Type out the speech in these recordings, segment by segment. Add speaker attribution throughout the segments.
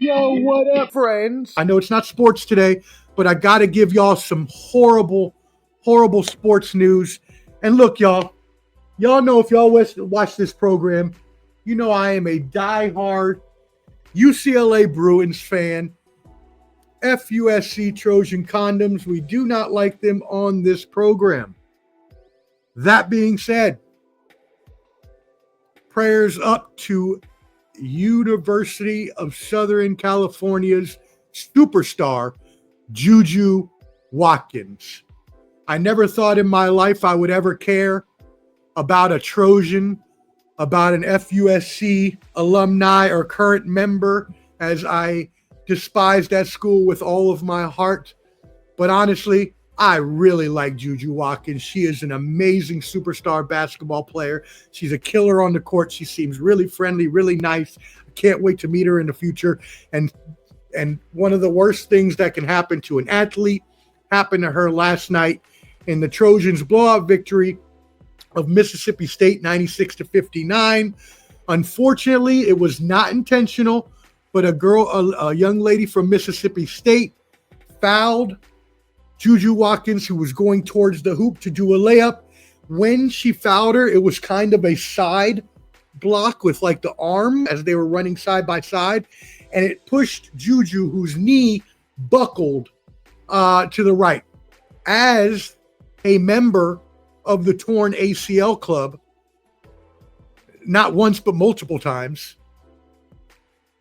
Speaker 1: Yo, what up, friends? I know it's not sports today, but I got to give y'all some horrible sports news. And look, y'all know if y'all watch this program, you know I am a diehard UCLA Bruins fan. FUSC Trojan condoms. We do not like them on this program. That being said, prayers up to University of Southern California's superstar, Juju Watkins. I never thought in my life I would ever care about a Trojan, about an FUSC alumni or current member, as I despise that school with all of my heart. But honestly, I really like Juju Watkins. She is an amazing superstar basketball player. She's a killer on the court. She seems really friendly, really nice. I can't wait to meet her in the future. And one of the worst things that can happen to an athlete happened to her last night in the Trojans' blowout victory of Mississippi State, 96-59. Unfortunately, it was not intentional, but a young lady from Mississippi State fouled Juju Watkins, who was going towards the hoop to do a layup. When she fouled her, it was kind of a side block with like the arm as they were running side by side, and it pushed Juju, whose knee buckled to the right. As a member of the torn ACL club, not once but multiple times,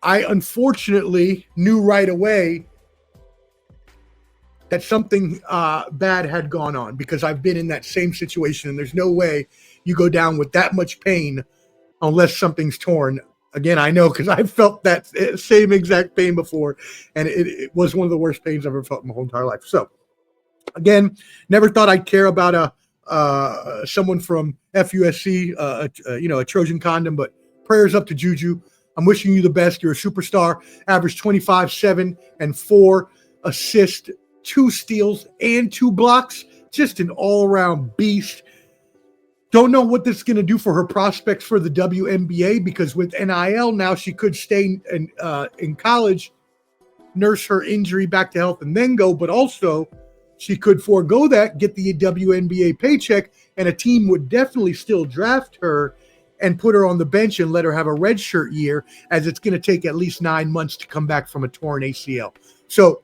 Speaker 1: I unfortunately knew right away that something bad had gone on, because I've been in that same situation, and there's no way you go down with that much pain unless something's torn. Again, I know because I've felt that same exact pain before, and it was one of the worst pains I've ever felt in my whole entire life. So, again, never thought I'd care about someone from FUSC, a Trojan condom, but prayers up to Juju. I'm wishing you the best. You're a superstar. Average 25, 7, and 4 assists, 2 steals, and 2 blocks. Just an all-around beast. Don't know what this is going to do for her prospects for the WNBA, because with NIL now she could stay in college, nurse her injury back to health, and then go. But also she could forego that, get the WNBA paycheck, and a team would definitely still draft her and put her on the bench and let her have a redshirt year, as it's going to take at least 9 months to come back from a torn ACL. So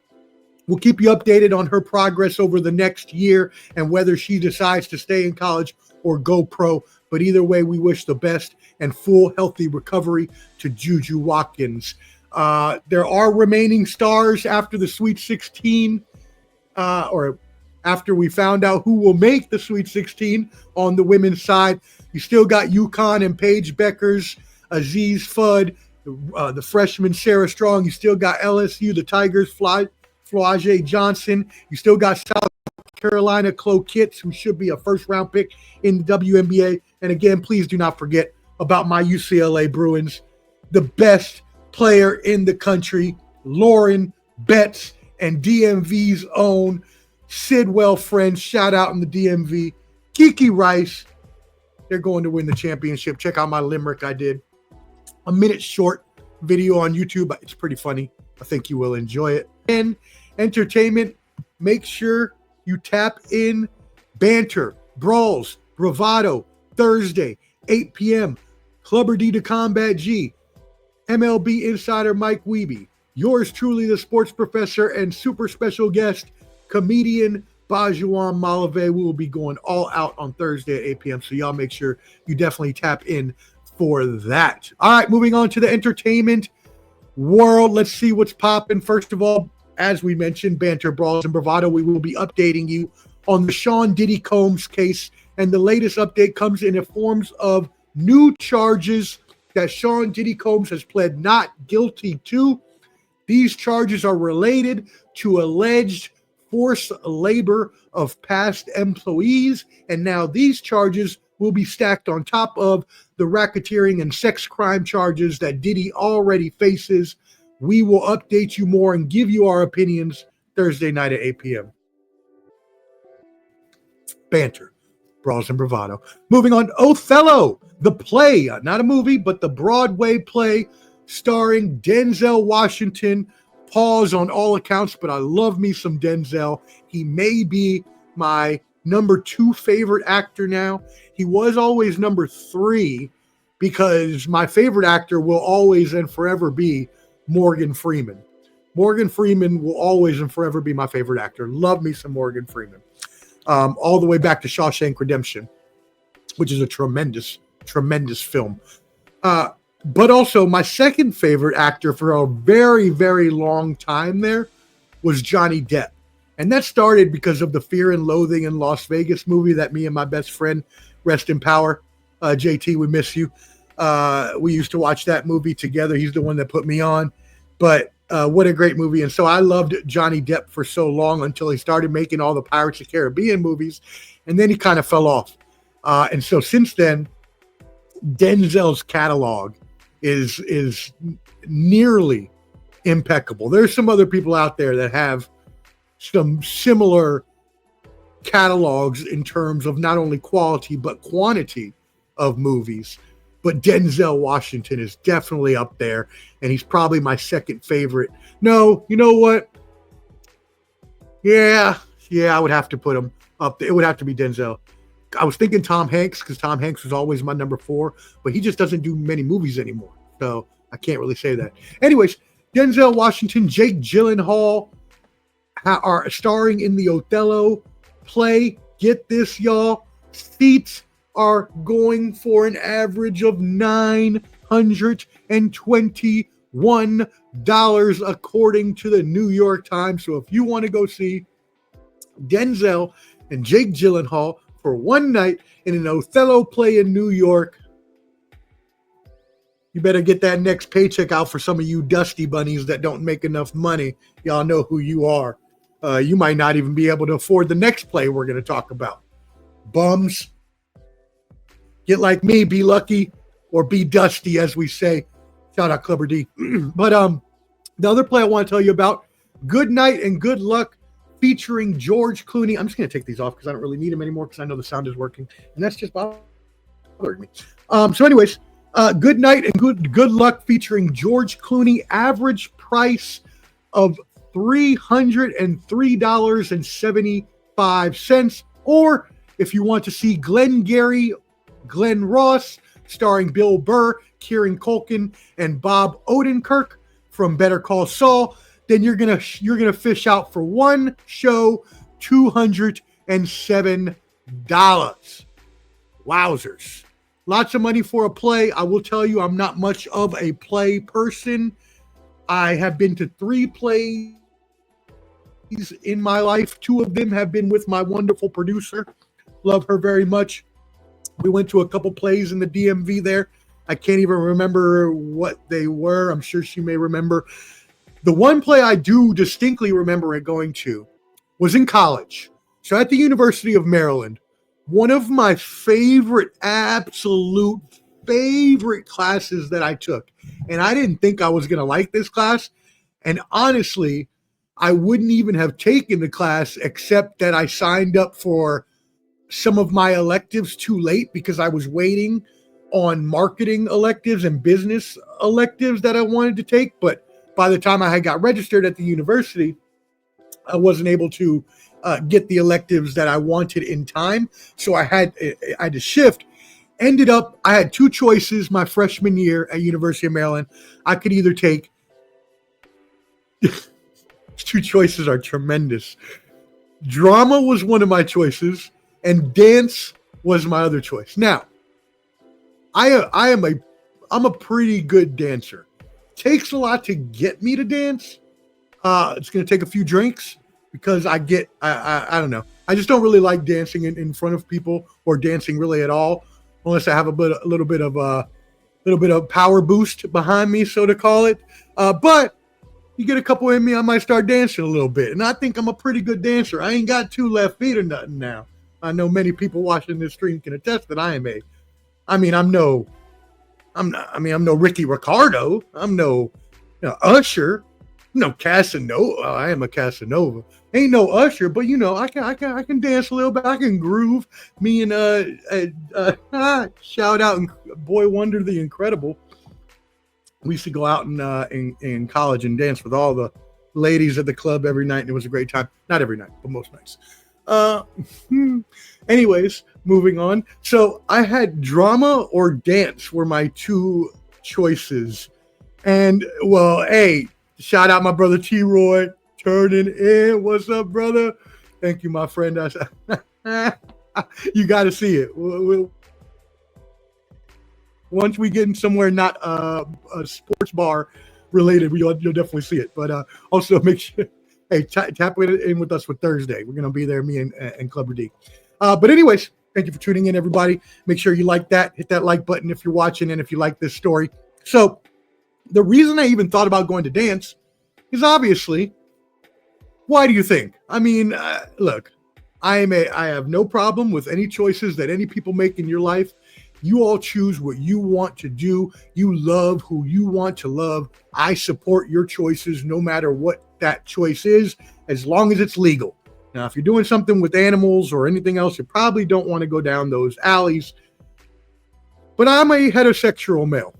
Speaker 1: we'll keep you updated on her progress over the next year and whether she decides to stay in college or go pro. But either way, we wish the best and full healthy recovery to Juju Watkins. There are remaining stars after the Sweet 16, or after we found out who will make the Sweet 16 on the women's side. You still got UConn and Paige Beckers, Aziz Fudd, the freshman Sarah Strong. You still got LSU, the Tigers, Flau'jae Johnson. You still got South Carolina, Chloe Kitts, who should be a first-round pick in the WNBA. And again, please do not forget about my UCLA Bruins, the best player in the country, Lauren Betts, and DMV's own Sidwell friend, shout out in the DMV, Kiki Rice. They're going to win the championship. Check out my limerick I did. A minute short video on YouTube. It's pretty funny. I think you will enjoy it. And entertainment, make sure you tap in Banter, Brawls, Bravado, Thursday, 8 p.m. Clubber D to Combat G, MLB insider Mike Wiebe, yours truly, the sports professor and super special guest, comedian Bajuan Malave. We will be going all out on Thursday at 8 p.m. So y'all make sure you definitely tap in for that. All right, moving on to the entertainment world. Let's see what's popping. First of all, as we mentioned, Banter, Brawls, and Bravado, we will be updating you on the Sean Diddy Combs case. And the latest update comes in the forms of new charges that Sean Diddy Combs has pled not guilty to. These charges are related to alleged forced labor of past employees, and now these charges will be stacked on top of the racketeering and sex crime charges that Diddy already faces. We will update you more and give you our opinions Thursday night at 8 p.m. Banter, Brawls, and Bravado. Moving on, Othello, the play, not a movie, but the Broadway play starring Denzel Washington. Pause on all accounts, but I love me some Denzel. He may be my number 2 favorite actor now. He was always number 3 because my favorite actor will always and forever be Morgan Freeman. Morgan Freeman will always and forever be my favorite actor. Love me some Morgan Freeman. All the way back to Shawshank Redemption, which is a tremendous, tremendous film. But also my second favorite actor for a very, very long time there was Johnny Depp. And that started because of the Fear and Loathing in Las Vegas movie that me and my best friend, rest in power, JT, we miss you. We used to watch that movie together. He's the one that put me on. But what a great movie. And so I loved Johnny Depp for so long until he started making all the Pirates of the Caribbean movies. And then he kind of fell off. And so since then, Denzel's catalog is nearly impeccable. There's some other people out there that have some similar catalogs in terms of not only quality, but quantity of movies. But Denzel Washington is definitely up there, and he's probably my second favorite. No, you know what? Yeah, I would have to put him up there. It would have to be Denzel. I was thinking Tom Hanks because Tom Hanks was always my number 4, but he just doesn't do many movies anymore. So I can't really say that. Anyways, Denzel Washington, Jake Gyllenhaal are starring in the Othello play. Get this, y'all. Seats are going for an average of $921 according to the New York Times. So if you want to go see Denzel and Jake Gyllenhaal for one night in an Othello play in New York, you better get that next paycheck out for some of you dusty bunnies that don't make enough money. Y'all know who you are. You might not even be able to afford the next play we're going to talk about. Bums. Get like me, be lucky, or be dusty, as we say. Shout out Clubber D. But the other play I want to tell you about, Good Night and Good Luck, featuring George Clooney. I'm just going to take these off because I don't really need them anymore because I know the sound is working. And that's just bothering me. So anyways, Good Night and Good Luck featuring George Clooney. Average price of $303.75. Or if you want to see Glenn Ross, starring Bill Burr, Kieran Culkin, and Bob Odenkirk from Better Call Saul, then you're gonna fish out for one show, $207. Wowzers. Lots of money for a play. I will tell you, I'm not much of a play person. I have been to 3 plays in my life. 2 of them have been with my wonderful producer. Love her very much. We went to a couple plays in the DMV there. I can't even remember what they were. I'm sure she may remember. The one play I do distinctly remember it going to was in college. So at the University of Maryland, one of my absolute favorite classes that I took. And I didn't think I was going to like this class. And honestly, I wouldn't even have taken the class except that I signed up for some of my electives too late because I was waiting on marketing electives and business electives that I wanted to take. But by the time I had got registered at the university, I wasn't able to get the electives that I wanted in time. So I had to shift. Ended up, I had 2 choices my freshman year at University of Maryland. I could either take 2 choices are tremendous. Drama was one of my choices, and dance was my other choice. Now, I'm a pretty good dancer. Takes a lot to get me to dance. It's going to take a few drinks because I don't know. I just don't really like dancing in front of people or dancing really at all, unless I have a little bit of power boost behind me, so to call it. But you get a couple in me, I might start dancing a little bit. And I think I'm a pretty good dancer. I ain't got 2 left feet or nothing now. I know many people watching this stream can attest that I'm no Ricky Ricardo. I'm no Usher. No Casanova. I am a Casanova. Ain't no Usher, but I can dance a little bit. I can groove. Me and shout out Boy Wonder the Incredible. We used to go out in college and dance with all the ladies at the club every night, and it was a great time. Not every night, but most nights. Uh, Anyways, moving on. So I had drama or dance were my two choices. And well, hey, shout out my brother T Roy turning in. What's up, brother? Thank you, my friend. You got to see it. Once we get in somewhere not a sports bar related, you'll definitely see it. But also make sure, hey, tap in with us for Thursday. We're going to be there, me and Clubber D. But anyways, thank you for tuning in, everybody. Make sure you like that. Hit that like button if you're watching and if you like this story. So the reason I even thought about going to dance is obviously, why do you think? I mean, look, I have no problem with any choices that any people make in your life. You all choose what you want to do. You love who you want to love. I support your choices no matter what that choice is, as long as it's legal. Now, if you're doing something with animals or anything else, you probably don't want to go down those alleys. But I'm a heterosexual male.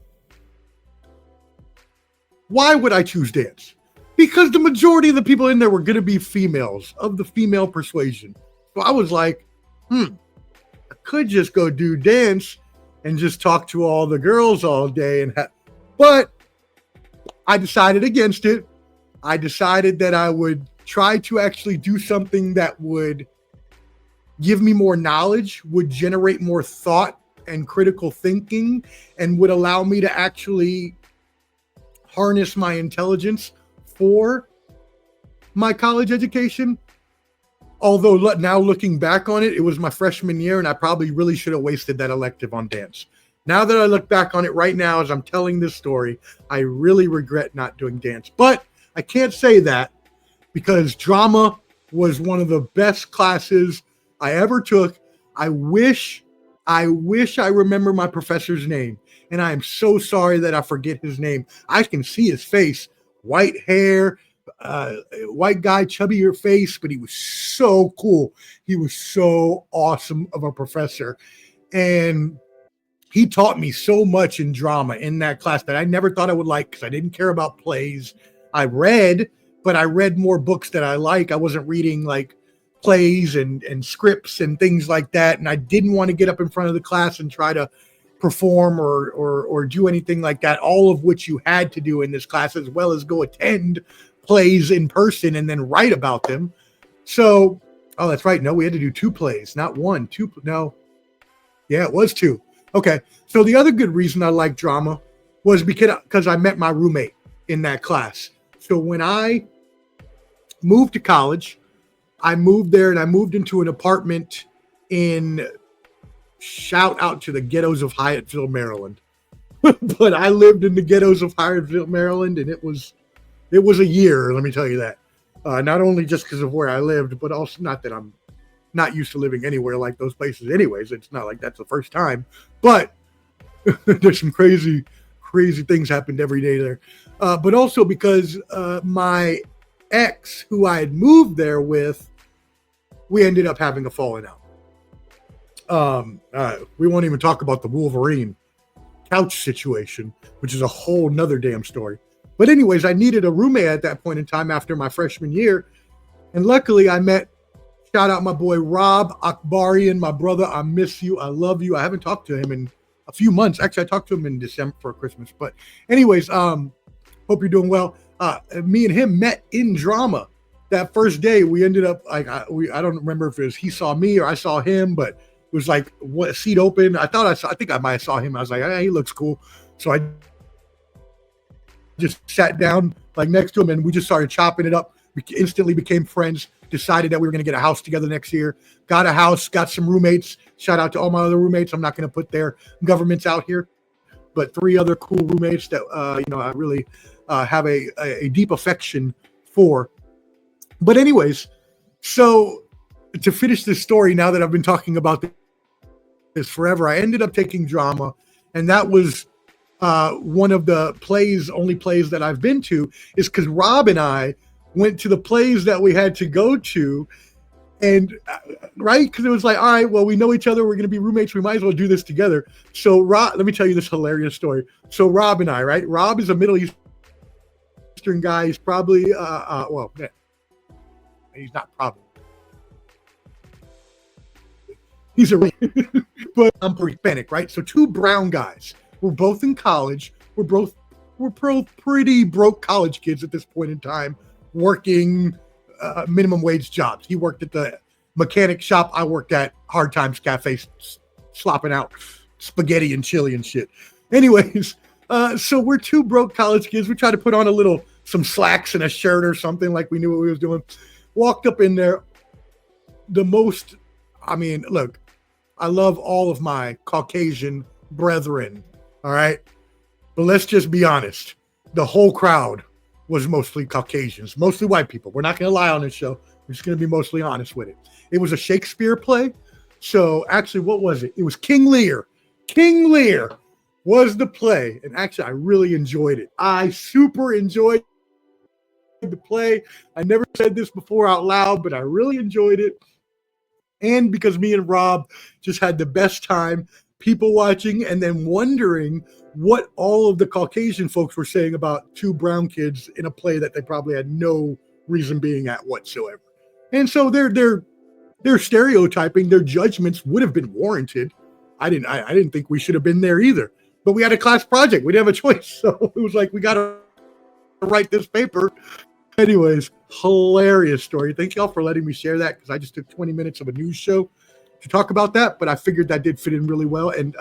Speaker 1: Why would I choose dance? Because the majority of the people in there were going to be females of the female persuasion. So I was like, I could just go do dance and just talk to all the girls all day. But I decided against it. I decided that I would try to actually do something that would give me more knowledge, would generate more thought and critical thinking, and would allow me to actually harness my intelligence for my college education. Although now looking back on it, it was my freshman year and I probably really should have wasted that elective on dance. Now that I look back on it right now, as I'm telling this story, I really regret not doing dance. But I can't say that because drama was one of the best classes I ever took. I wish I remember my professor's name. And I am so sorry that I forget his name. I can see his face, white hair, white guy, chubbier face, but he was so cool. He was so awesome of a professor. And he taught me so much in drama in that class that I never thought I would like because I didn't care about plays. I read more books that I like. I wasn't reading like plays and scripts and things like that. And I didn't want to get up in front of the class and try to perform or do anything like that, all of which you had to do in this class, as well as go attend plays in person and then write about them. So, oh, that's right. No, we had to do 2 plays, not 1. 2. No. Yeah, it was 2. Okay. So the other good reason I like drama was because I met my roommate in that class. So when I moved to college, I moved there and I moved into an apartment in, shout out to the ghettos of Hyattsville, Maryland. But I lived in the ghettos of Hyattsville, Maryland, and it was a year, let me tell you that. Not only just because of where I lived, but also not that I'm not used to living anywhere like those places anyways. It's not like that's the first time. But there's some crazy things happened every day there. But also because my ex, who I had moved there with, we ended up having a falling out. We won't even talk about the Wolverine couch situation, which is a whole nother damn story. But anyways, I needed a roommate at that point in time after my freshman year. And luckily I met, shout out my boy, Rob Akbarian, my brother. I miss you. I love you. I haven't talked to him in a few months. Actually, I talked to him in December for Christmas. But anyways, hope you're doing well. Me and him met in drama. That first day we ended up like, I don't remember if it was he saw me or I saw him, but it was like what seat open. I think I might have saw him. I was like, hey, he looks cool. So I just sat down like next to him and we just started chopping it up. We instantly became friends, decided that we were going to get a house together next year, got a house, got some roommates. Shout out to all my other roommates. I'm not going to put their governments out here, but 3 other cool roommates that, I really have a deep affection for. But anyways, so to finish this story, now that I've been talking about this forever, I ended up taking drama, and that was one of the only plays that I've been to, is because Rob and I went to the plays that we had to go to, And right, because it was like, all right, well, we know each other. We're going to be roommates. We might as well do this together. So Rob, let me tell you this hilarious story. So Rob and I, right? Rob is a Middle Eastern guy. He's probably, well, he's not probably. He's a, but I'm Hispanic, right? So two brown guys. We're both in college. We're both pretty broke college kids at this point in time, working minimum wage jobs. He worked at the mechanic shop. I worked at Hard Times Cafe, slopping out spaghetti and chili and shit. Anyways, so we're two broke college kids. We tried to put on some slacks and a shirt or something, like we knew what we was doing. Walked up in there. Look, I love all of my Caucasian brethren, all right? But let's just be honest. The whole crowd was mostly Caucasians, mostly white people. We're not going to lie on this show. We're just going to be mostly honest with it. It was a Shakespeare play. So actually, what was it? It was King Lear. King Lear was the play. And actually, I really enjoyed it. I super enjoyed the play. I never said this before out loud, but I really enjoyed it. And because me and Rob just had the best time, people watching and then wondering what all of the Caucasian folks were saying about two brown kids in a play that they probably had no reason being at whatsoever. And so their stereotyping, their judgments would have been warranted. I didn't think we should have been there either. But we had a class project. We didn't have a choice. So it was like, we got to write this paper. Anyways, hilarious story. Thank y'all for letting me share that, because I just took 20 minutes of a news show to talk about that, but I figured that did fit in really well. And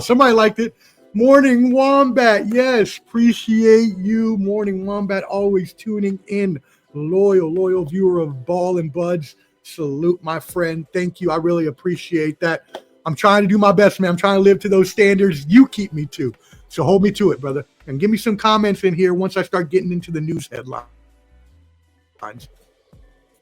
Speaker 1: somebody liked it. Morning Wombat. Yes, appreciate you. Morning Wombat, always tuning in. Loyal viewer of Ball and Buds. Salute, my friend. Thank you. I really appreciate that. I'm trying to do my best, man. I'm trying to live to those standards you keep me to. So hold me to it, brother. And give me some comments in here once I start getting into the news headlines.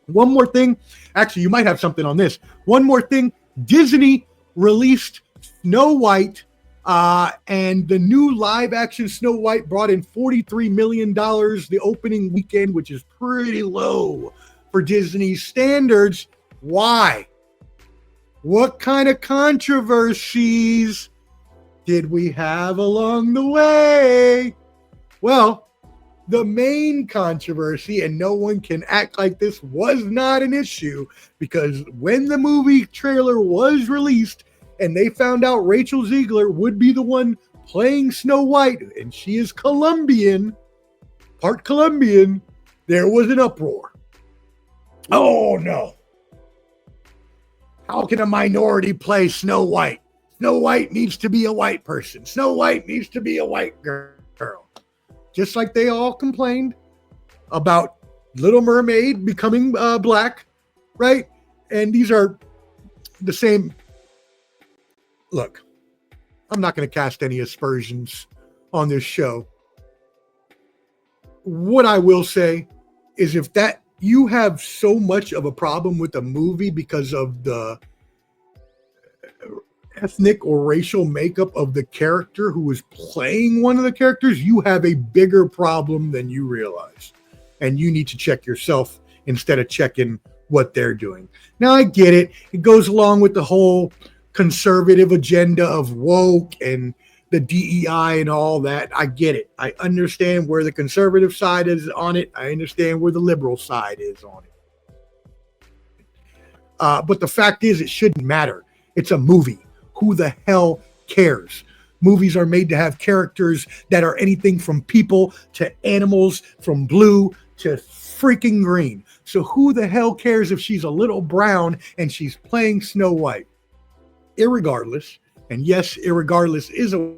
Speaker 1: One more thing. Actually, you might have something on this. One more thing. Disney released Snow White, and the new live action Snow White brought in $43 million the opening weekend, which is pretty low for Disney standards. Why? What kind of controversies did we have along the way? Well, the main controversy, and no one can act like this was not an issue, because when the movie trailer was released and they found out Rachel Zegler would be the one playing Snow White, and she is Colombian, part Colombian, there was an uproar. Oh no. How can a minority play Snow White? Snow White needs to be a white person. Snow White needs to be a white girl. Just like they all complained about Little Mermaid becoming black, right? And these are the same. Look, I'm not going to cast any aspersions on this show. What I will say is, if that you have so much of a problem with the movie because of the ethnic or racial makeup of the character who is playing one of the characters, you have a bigger problem than you realize. And you need to check yourself instead of checking what they're doing. Now, I get it. It goes along with the whole conservative agenda of woke and the DEI and all that. I get it. I understand where the conservative side is on it. I understand where the liberal side is on it. But the fact is, it shouldn't matter. It's a movie. Who the hell cares? Movies are made to have characters that are anything from people to animals, from blue to freaking green. So who the hell cares if she's a little brown and she's playing Snow White? Irregardless, and yes, irregardless is a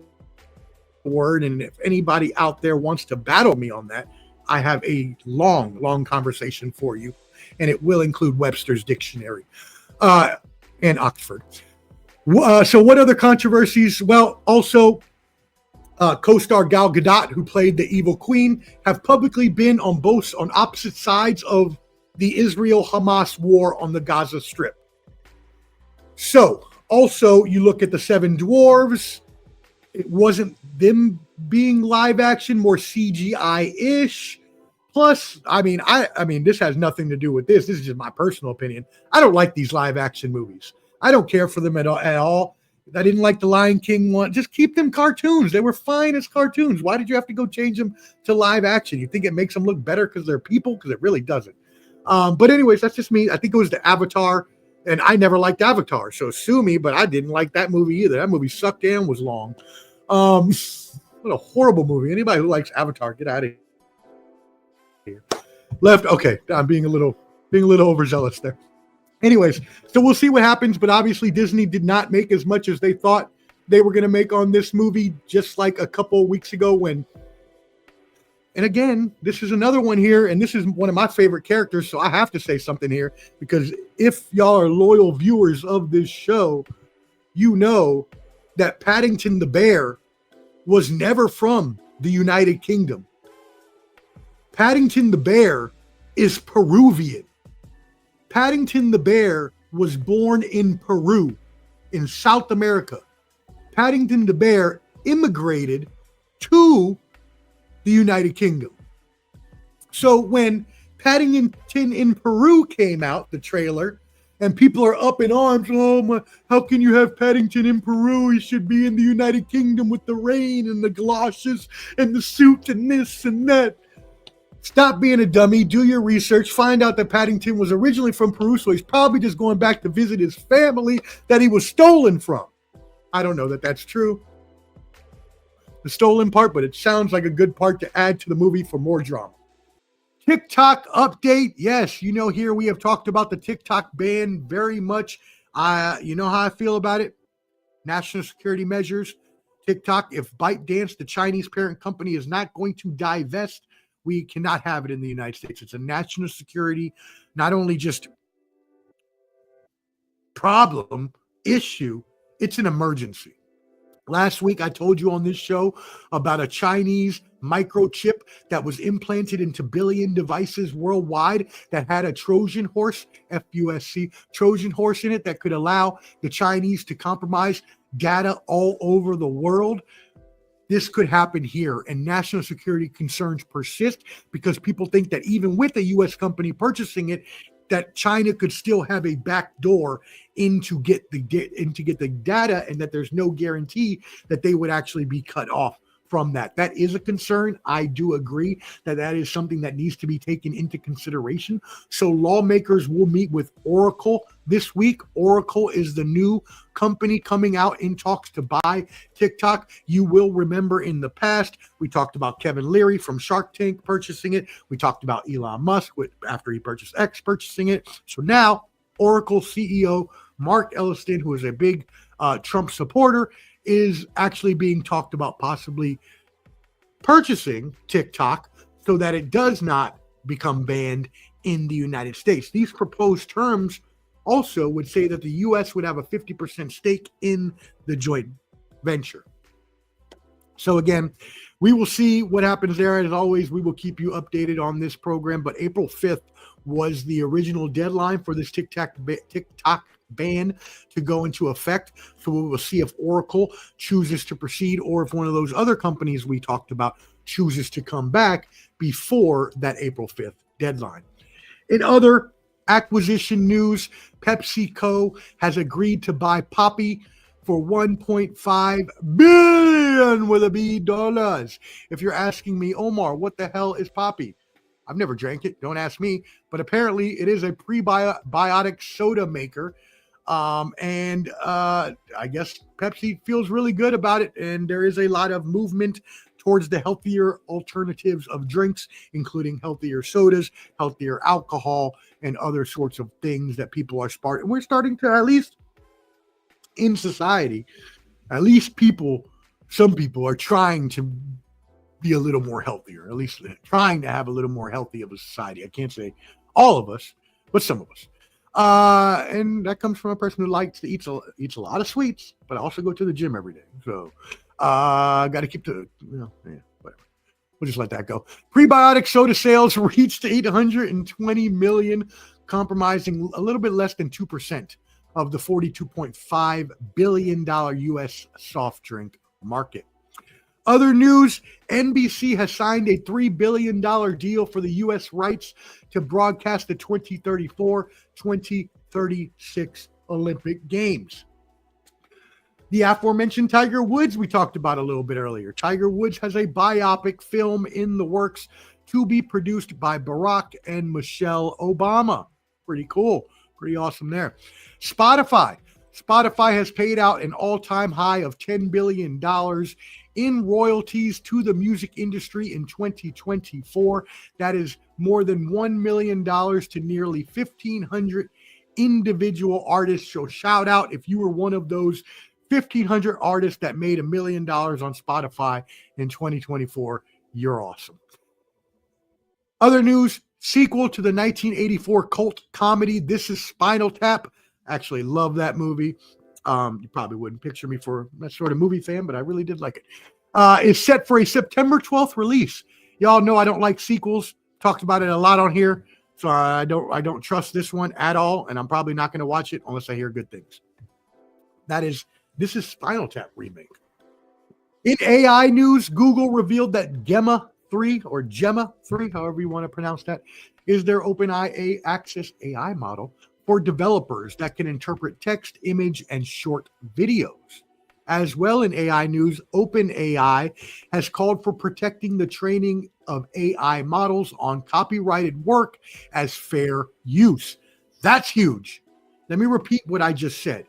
Speaker 1: word, and if anybody out there wants to battle me on that, I have a long conversation for you, and it will include Webster's Dictionary and Oxford. So what other controversies? Well, also co-star Gal Gadot, who played the evil queen, have publicly been on opposite sides of the Israel-Hamas war on the Gaza Strip. So also, you look at the Seven Dwarves. It wasn't them being live action, more CGI-ish. Plus, I mean, this has nothing to do with this. This is just my personal opinion. I don't like these live action movies. I don't care for them at all. I didn't like the Lion King one. Just keep them cartoons. They were fine as cartoons. Why did you have to go change them to live action? You think it makes them look better because they're people? Because it really doesn't. But anyways, that's just me. I think it was the Avatar, and I never liked Avatar, so sue me. But I didn't like that movie either. That movie sucked and was long. What a horrible movie. Anybody who likes Avatar, get out of here. Left. Okay, I'm being a little overzealous there. Anyways, so we'll see what happens, but obviously Disney did not make as much as they thought they were going to make on this movie, just like a couple of weeks ago when, and again, this is another one here, and this is one of my favorite characters, so I have to say something here, because if y'all are loyal viewers of this show, you know that Paddington the Bear was never from the United Kingdom. Paddington the Bear is Peruvian. Paddington the Bear was born in Peru, in South America. Paddington the Bear immigrated to the United Kingdom. So when Paddington in Peru came out, the trailer, and people are up in arms, oh my, how can you have Paddington in Peru? He should be in the United Kingdom with the rain and the galoshes and the suit and this and that. Stop being a dummy. Do your research. Find out that Paddington was originally from Peru, so he's probably just going back to visit his family that he was stolen from. I don't know that that's true, the stolen part, but it sounds like a good part to add to the movie for more drama. TikTok update. Yes, here we have talked about the TikTok ban very much. You know how I feel about it. National security measures. TikTok, if ByteDance, the Chinese parent company, is not going to divest, we cannot have it in the United States. It's a national security, not only just problem, issue, it's an emergency. Last week, I told you on this show about a Chinese microchip that was implanted into billion devices worldwide that had a Trojan horse, FUSC, Trojan horse in it that could allow the Chinese to compromise data all over the world. This could happen here, and national security concerns persist because people think that even with a U.S. company purchasing it, that China could still have a back door to get the data, and that there's no guarantee that they would actually be cut off from that. That is a concern. I do agree that is something that needs to be taken into consideration. So lawmakers will meet with Oracle this week. Oracle is the new company coming out in talks to buy TikTok. You will remember in the past, we talked about Kevin Leary from Shark Tank purchasing it. We talked about Elon Musk after he purchased X purchasing it. So now Oracle CEO Mark Elliston, who is a big Trump supporter, is actually being talked about possibly purchasing TikTok so that it does not become banned in the United States. These proposed terms also would say that the U.S. would have a 50% stake in the joint venture. So again, we will see what happens there. As always, we will keep you updated on this program, but April 5th was the original deadline for this TikTok ban to go into effect. So we will see if Oracle chooses to proceed or if one of those other companies we talked about chooses to come back before that April 5th deadline. In other acquisition news, PepsiCo has agreed to buy Poppi for $1.5 billion with a B dollars. If you're asking me, Omar, what the hell is Poppi? I've never drank it. Don't ask me. But apparently it is a prebiotic soda maker. I guess Pepsi feels really good about it. And there is a lot of movement towards the healthier alternatives of drinks, including healthier sodas, healthier alcohol, and other sorts of things that people are starting. We're starting to, at least in society, at least some people are trying to be a little more healthier, at least trying to have a little more healthy of a society. I can't say all of us, but some of us. And that comes from a person who likes to eats a lot of sweets, but I also go to the gym every day. So got to keep whatever. We'll just let that go. Prebiotic soda sales reached 820 million, comprising a little bit less than 2% of the $42.5 billion U.S. soft drink market. Other news, NBC has signed a $3 billion deal for the U.S. rights to broadcast the 2034-2036 Olympic Games. The aforementioned Tiger Woods we talked about a little bit earlier. Tiger Woods has a biopic film in the works to be produced by Barack and Michelle Obama. Pretty cool. Pretty awesome there. Spotify has paid out an all-time high of $10 billion in royalties to the music industry in 2024. That is more than $1 million to nearly 1,500 individual artists. So shout out if you were one of those 1,500 artists that made $1 million on Spotify in 2024. You're awesome. Other news, sequel to the 1984 cult comedy This Is Spinal Tap. Actually love that movie. You probably wouldn't picture me for that sort of movie fan, but I really did like it. Is set for a September 12th release. Y'all know I don't like sequels. Talked about it a lot on here. So I don't trust this one at all, and I'm probably not going to watch it unless I hear good things. This is Spinal Tap remake. In AI news, Google revealed that Gemma 3, however you want to pronounce that, is their OpenAI access AI model for developers that can interpret text, image, and short videos. As well, in AI news, OpenAI has called for protecting the training of AI models on copyrighted work as fair use. That's huge. Let me repeat what I just said.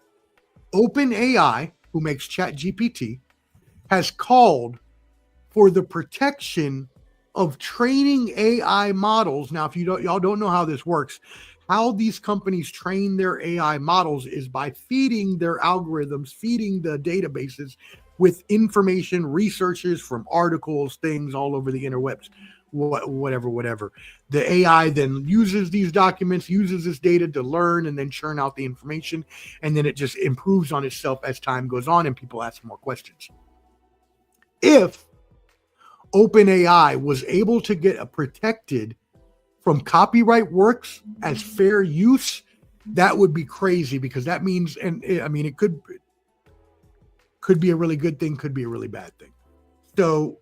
Speaker 1: OpenAI, who makes ChatGPT, has called for the protection of training AI models. Now, if y'all don't know how this works, how these companies train their AI models is by feeding their algorithms, feeding the databases with information, researches from articles, things all over the interwebs, whatever. The AI then uses these documents, uses this data to learn and then churn out the information. And then it just improves on itself as time goes on and people ask more questions. If OpenAI was able to get protected from copyright works as fair use, that would be crazy, because that means, it could be a really good thing, could be a really bad thing. So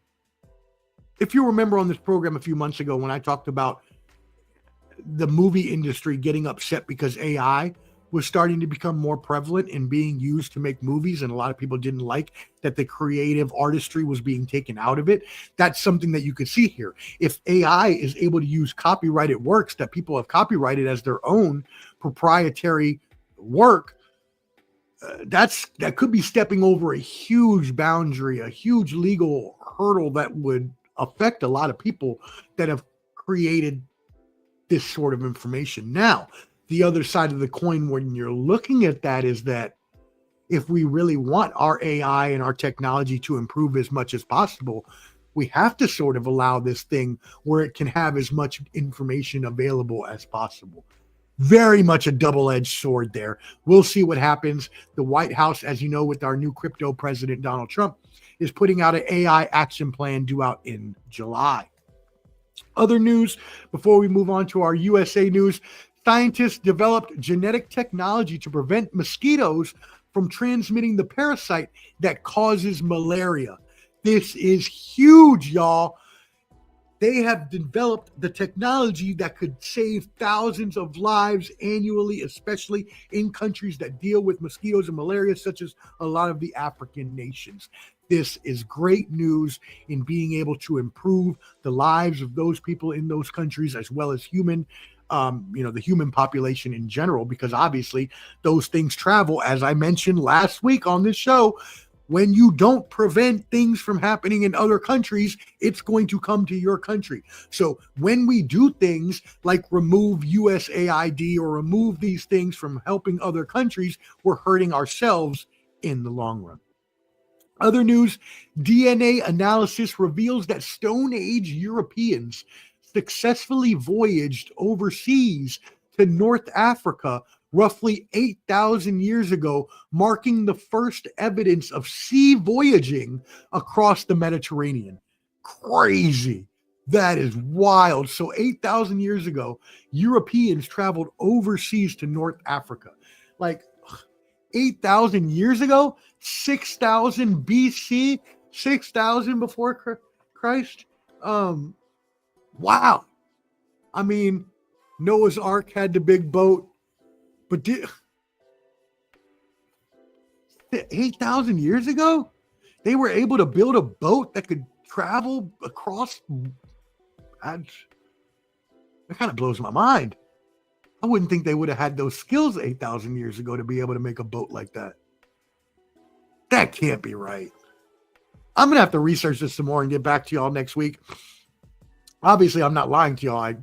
Speaker 1: if you remember on this program a few months ago when I talked about the movie industry getting upset because AI was starting to become more prevalent and being used to make movies, and a lot of people didn't like that the creative artistry was being taken out of it, that's something that you could see here. If AI is able to use copyrighted works that people have copyrighted as their own proprietary work, that could be stepping over a huge boundary, a huge legal hurdle that would affect a lot of people that have created this sort of information. Now, the other side of the coin when you're looking at that is that if we really want our AI and our technology to improve as much as possible, we have to sort of allow this thing where it can have as much information available as possible. Very much a double-edged sword there. We'll see what happens. The White House, as you know, with our new crypto president, Donald Trump, is putting out an AI action plan due out in July. Other news, before we move on to our USA news, scientists developed genetic technology to prevent mosquitoes from transmitting the parasite that causes malaria. This is huge, y'all. They have developed the technology that could save thousands of lives annually, especially in countries that deal with mosquitoes and malaria, such as a lot of the African nations. This is great news in being able to improve the lives of those people in those countries, as well as the human population in general, because obviously those things travel, as I mentioned last week on this show. When you don't prevent things from happening in other countries, it's going to come to your country. So when we do things like remove USAID or remove these things from helping other countries, we're hurting ourselves in the long run. Other news, DNA analysis reveals that Stone Age Europeans successfully voyaged overseas to North Africa roughly 8,000 years ago, marking the first evidence of sea voyaging across the Mediterranean. Crazy. That is wild. So 8,000 years ago, Europeans traveled overseas to North Africa. Like 8,000 years ago, 6,000 BC, 6,000 before Christ. Wow. I mean, Noah's Ark had the big boat, but 8,000 years ago, they were able to build a boat that could travel across. That kind of blows my mind. I wouldn't think they would have had those skills 8,000 years ago to be able to make a boat like that. That can't be right. I'm going to have to research this some more and get back to y'all next week. Obviously, I'm not lying to y'all. I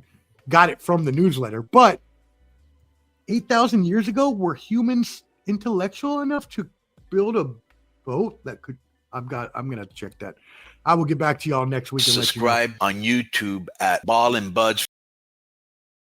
Speaker 1: got it from the newsletter. But 8,000 years ago, were humans intellectual enough to build a boat that could... I'm going to check that. I will get back to y'all next week. And
Speaker 2: subscribe on YouTube at Ball and Buds.